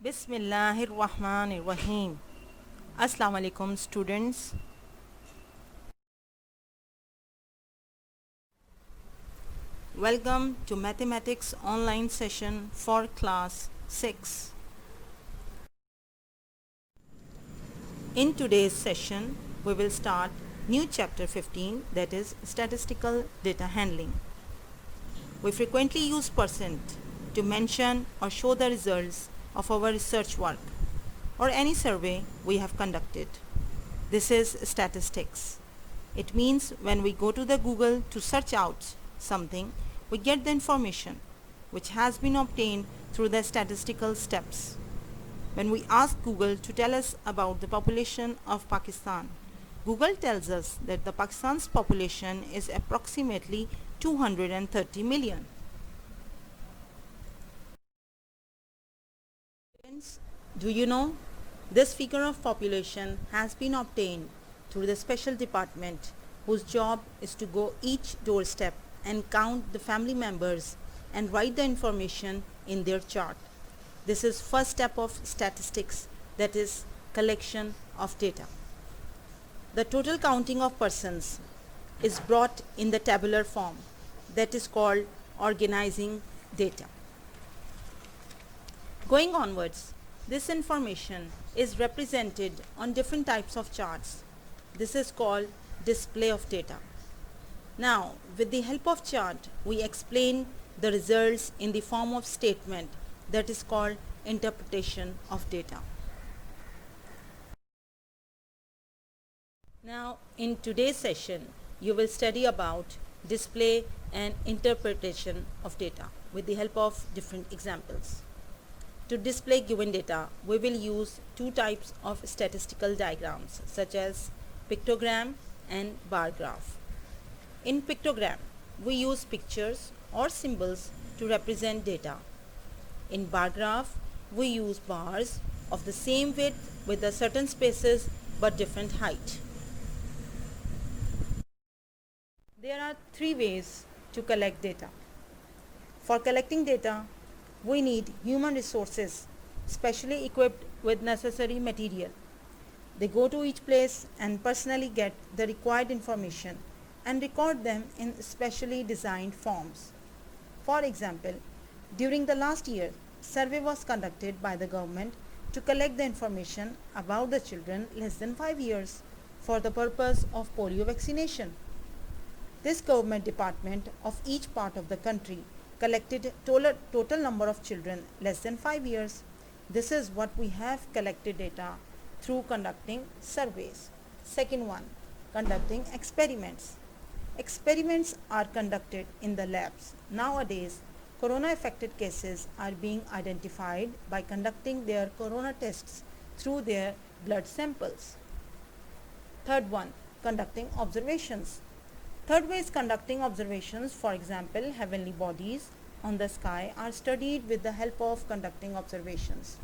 Bismillahirrahmanirrahim. Assalamu alaikum students. Welcome to mathematics online session for class 6. In today's session we will start new chapter 15, that is statistical data handling. We frequently use percent to mention or show the results of our research work or any survey we have conducted. This is statistics. It means when we go to the Google to search out something, we get the information which has been obtained through the statistical steps. When we ask Google to tell us about the population of Pakistan, Google tells us that the Pakistan's population is approximately 230 million. Do you know this figure of population has been obtained through the special department whose job is to go each doorstep and count the family members and write the information in their chart. This is first step of statistics, that is collection of data. The total counting of persons is brought in the tabular form, that is called organizing data. Going onwards, this information is represented on different types of charts. This is called display of data. Now, with the help of chart, we explain the results in the form of statement, that is called interpretation of data. Now, in today's session, you will study about display and interpretation of data with the help of different examples. To display given data, we will use two types of statistical diagrams such as pictogram and bar graph. In pictogram, we use pictures or symbols to represent data. In bar graph, we use bars of the same width with a certain spaces but different height. There are three ways to collect data. For collecting data, we need human resources specially equipped with necessary material. They go to each place and personally get the required information and record them in specially designed forms. For example, during the last year, survey was conducted by the government to collect the information about the children less than 5 years for the purpose of polio vaccination. This government department of each part of the country collected total number of children less than 5 years. This is what we have collected data through conducting surveys. Second one, conducting experiments. Experiments are conducted in the labs. Nowadays, corona affected cases are being identified by conducting their corona tests through their blood samples. Third one, conducting observations. Third way is conducting observations. For example, heavenly bodies on the sky are studied with the help of conducting observations.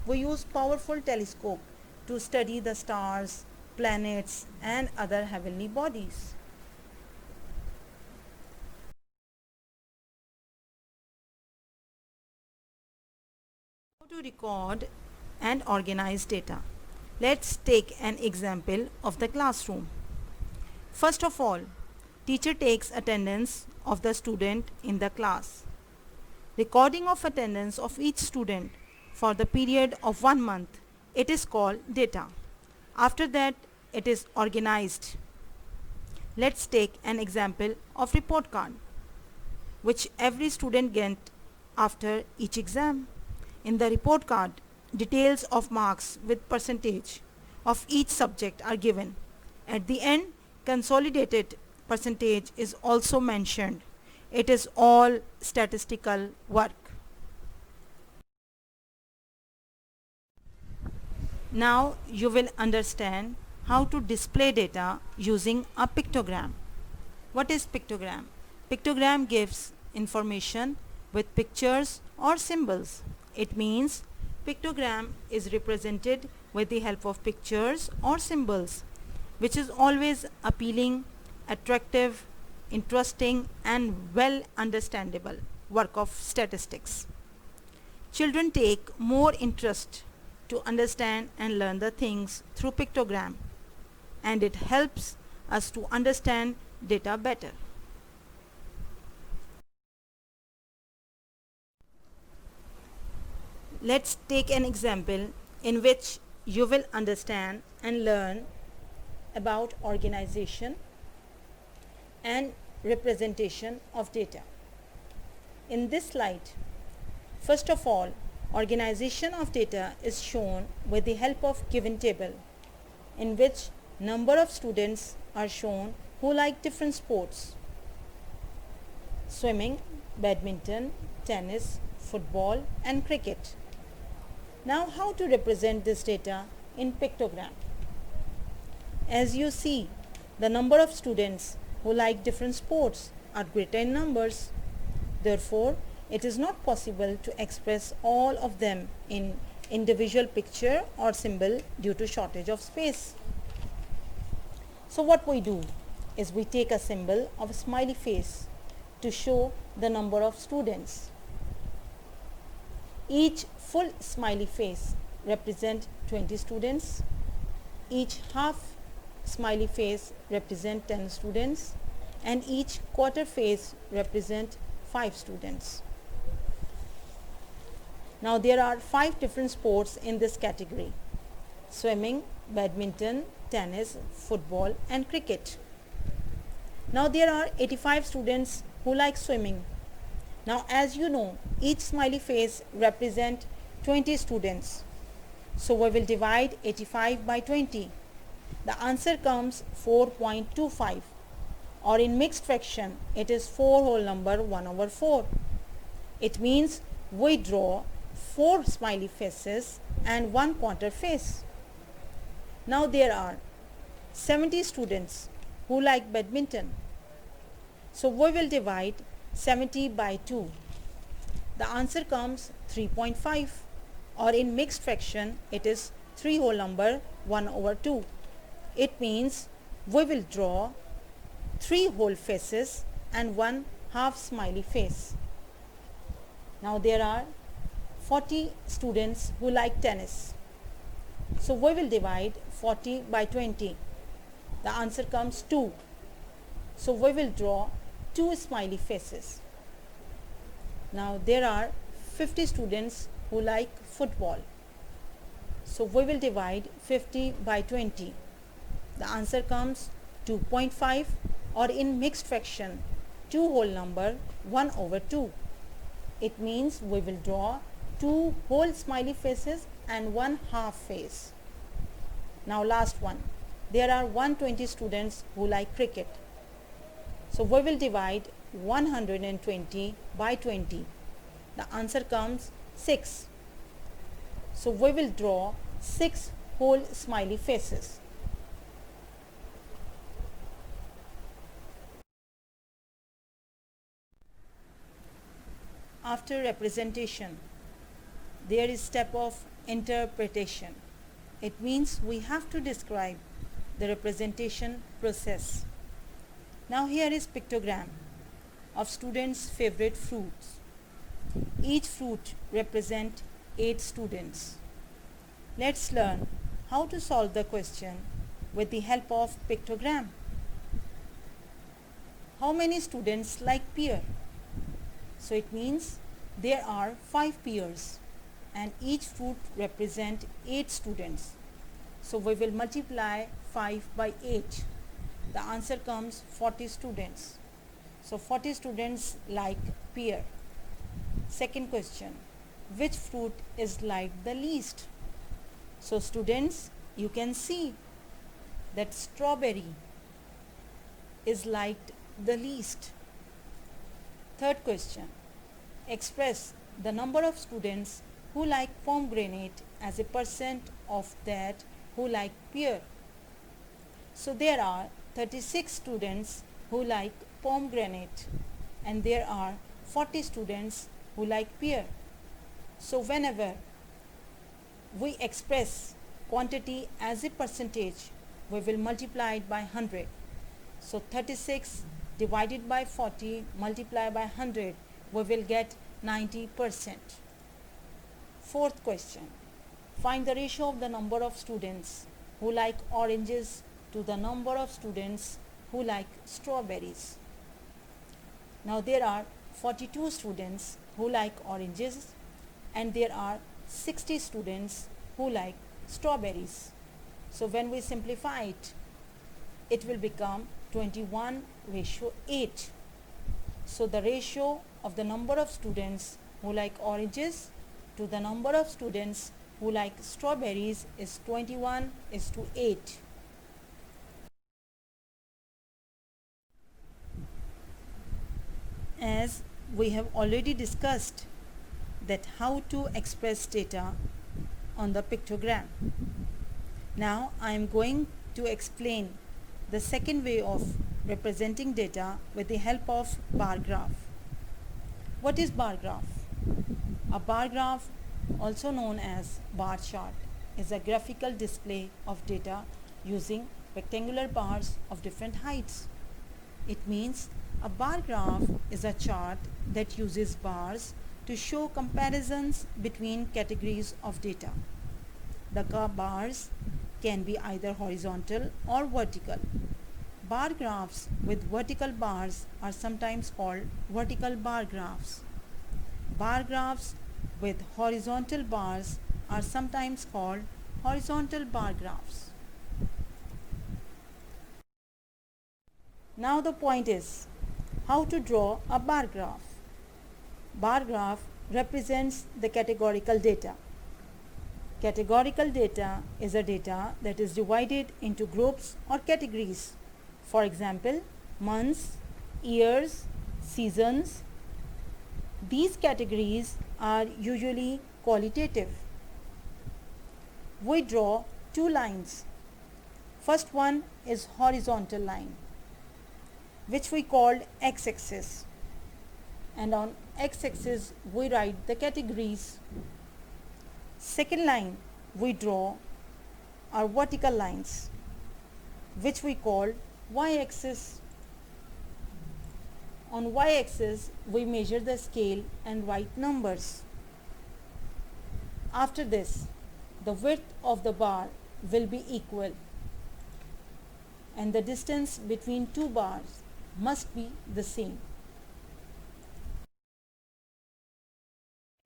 We use powerful telescope to study the stars, planets and other heavenly bodies. How to record and organize data? Let's take an example of the classroom. First of all, teacher takes attendance of the student in the class. Recording of attendance of each student for the period of 1 month, it is called data. After that, it is organized. Let's take an example of report card, which every student gets after each exam. In the report card, details of marks with percentage of each subject are given. At the end, consolidated percentage is also mentioned. It is all statistical work. Now you will understand how to display data using a pictogram. What is pictogram? Pictogram gives information with pictures or symbols. It means pictogram is represented with the help of pictures or symbols, which is always appealing, attractive, interesting and well understandable work of statistics. Children take more interest to understand and learn the things through pictogram, and it helps us to understand data better. Let's take an example in which you will understand and learn about organization and representation of data. In this slide, first of all, organization of data is shown with the help of given table, in which number of students are shown who like different sports: swimming, badminton, tennis, football and cricket. Now how to represent this data in pictogram? As you see, the number of students who like different sports are greater in numbers. Therefore, it is not possible to express all of them in individual picture or symbol due to shortage of space. So what we do is we take a symbol of a smiley face to show the number of students. Each full smiley face represents 20 students. Each half smiley face represents 10 students, and each quarter face represents 5 students. Now there are 5 different sports in this category: swimming, badminton, tennis, football and cricket. Now there are 85 students who like swimming. Now as you know, each smiley face represents 20 students. So we will divide 85 by 20. The answer comes 4.25, or in mixed fraction it is 4 whole number 1 over 4. It means we draw 4 smiley faces and 1 quarter face. Now there are 70 students who like badminton. So we will divide 70 by 2. The answer comes 3.5, or in mixed fraction it is 3 whole number 1 over 2. It means we will draw 3 whole faces and 1 half smiley face. Now there are 40 students who like tennis. So we will divide 40 by 20. The answer comes 2. So we will draw 2 smiley faces. Now there are 50 students who like football. So we will divide 50 by 20. The answer comes 2.5, or in mixed fraction 2 whole number 1 over 2. It means we will draw 2 whole smiley faces and 1 half face. Now last one. There are 120 students who like cricket. So we will divide 120 by 20. The answer comes 6. So we will draw 6 whole smiley faces. After representation, there is step of interpretation. It means we have to describe the representation process. Now here is pictogram of students' favorite fruits. Each fruit represents 8 students. Let's learn how to solve the question with the help of pictogram. How many students like pear? So it means there are 5 pears and each fruit represents 8 students. So we will multiply 5 by 8. The answer comes 40 students. So 40 students like pear. Second question, which fruit is liked the least? So students, you can see that strawberry is liked the least. Third question, express the number of students who like pomegranate as a percent of that who like pear. So there are 36 students who like pomegranate and there are 40 students who like pear. So whenever we express quantity as a percentage, we will multiply it by 100. So 36 divided by 40 multiplied by 100, we will get 90%. Fourth question. Find the ratio of the number of students who like oranges to the number of students who like strawberries. Now there are 42 students who like oranges and there are 60 students who like strawberries. So when we simplify it, it will become 21:8. So the ratio of the number of students who like oranges to the number of students who like strawberries is 21:8. As we have already discussed that how to express data on the pictogram. Now I am going to explain the second way of representing data with the help of bar graph. What is bar graph? A bar graph, also known as bar chart, is a graphical display of data using rectangular bars of different heights. It means a bar graph is a chart that uses bars to show comparisons between categories of data. The bars can be either horizontal or vertical. Bar graphs with vertical bars are sometimes called vertical bar graphs. Bar graphs with horizontal bars are sometimes called horizontal bar graphs. Now the point is how to draw a bar graph. Bar graph represents the categorical data. Categorical data is a data that is divided into groups or categories. For example, months, years, seasons. These categories are usually qualitative. We draw two lines. First one is horizontal line, which we called x-axis, and on x-axis we write the categories. Second line we draw are vertical lines, which we call y-axis. On y-axis we measure the scale and write numbers. After this, the width of the bar will be equal and the distance between two bars must be the same.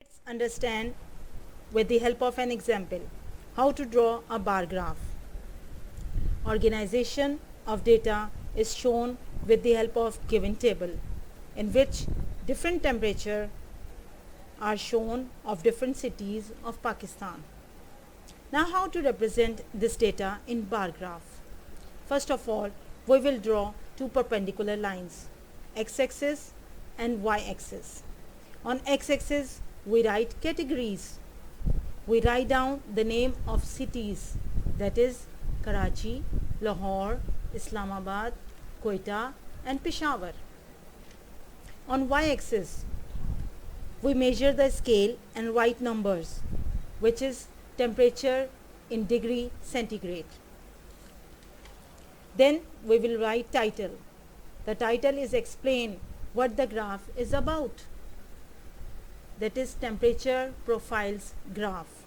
Let's understand with the help of an example how to draw a bar graph. Organization of data is shown with the help of given table, in which different temperature are shown of different cities of Pakistan. Now how to represent this data in bar graph? First of all, we will draw two perpendicular lines, x-axis and y-axis. On x-axis we write categories. We write down the name of cities, that is Karachi, Lahore, Islamabad, Quetta and Peshawar. On y-axis we measure the scale and write numbers, which is temperature in degree centigrade. Then we will write title. The title is explain what the graph is about, that is temperature profiles graph.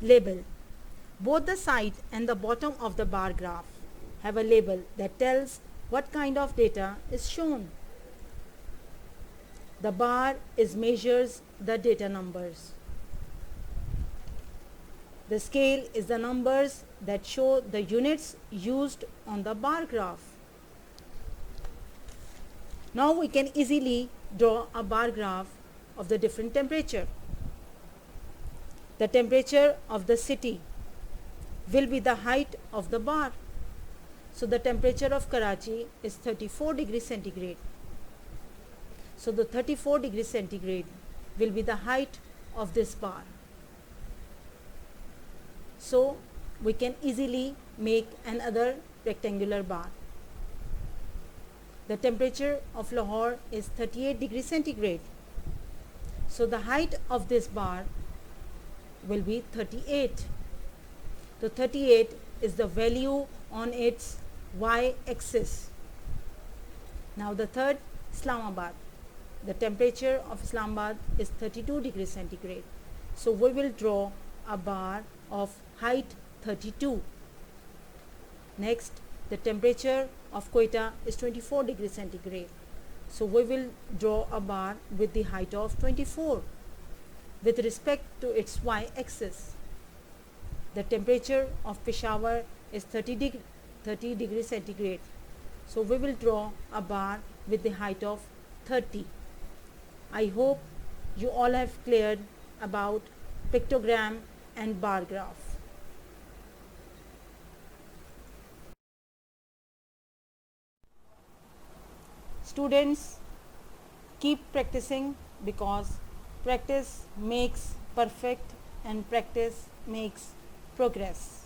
Label. Both the side and the bottom of the bar graph have a label that tells what kind of data is shown. The bar measures the data numbers. The scale is the numbers that show the units used on the bar graph. Now we can easily draw a bar graph of the different temperature. The temperature of the city will be the height of the bar. So the temperature of Karachi is 34 degrees centigrade. So the 34 degrees centigrade will be the height of this bar. So we can easily make another rectangular bar. The temperature of Lahore is 38 degrees centigrade. So the height of this bar will be 38. So 38 is the value on its y-axis. Now the third, Islamabad. The temperature of Islamabad is 32 degrees centigrade. So we will draw a bar of height 32. Next, the temperature of Quetta is 24 degrees centigrade. So we will draw a bar with the height of 24 with respect to its y-axis. The temperature of Peshawar is 30 degrees centigrade. So we will draw a bar with the height of 30. I hope you all have cleared about pictogram and bar graph. Students, keep practicing because practice makes perfect and practice makes progress.